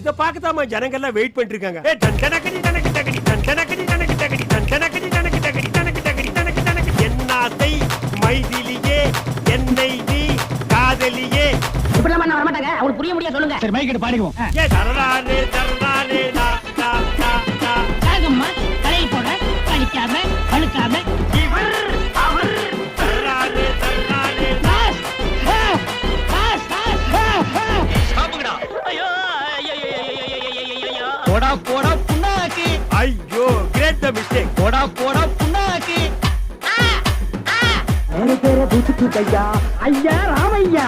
இத பாக்கதாமா ஜனங்க எல்லாம் வெயிட் பண்ணிட்டு இருக்காங்க. ஏ டண்டனக்கடி டனக்கு டகடி டண்டனக்கடி டனக்கு டகடி டண்டனக்கடி டனக்கு டகடி டனக்கு டகடி டனக்கு டனக்கு என்னாத்தை மைதிலியே என்னை நீ காதலியே. இப்படி எல்லாம் வர மாட்டாங்க. அவங்களுக்கு புரிய முடியாது சொல்லுங்க. சரி மைக் எடுத்து பாடிக்குவோம். ஏ தரலானே தரலானே நா நா நா நா. ராகம்மா தலையை போட கழிக்காம பழுக்காம இவர் அவர் தரலானே தரலானே. சாப்புங்கடா. ஐயோ போடா போடா புண்ணாக்கு. ஐயோ கிரேட் தி மிஸ்டேக். போடா போடா புண்ணாக்கு. मेरे तेरे भूत की दैया अय्या रामैया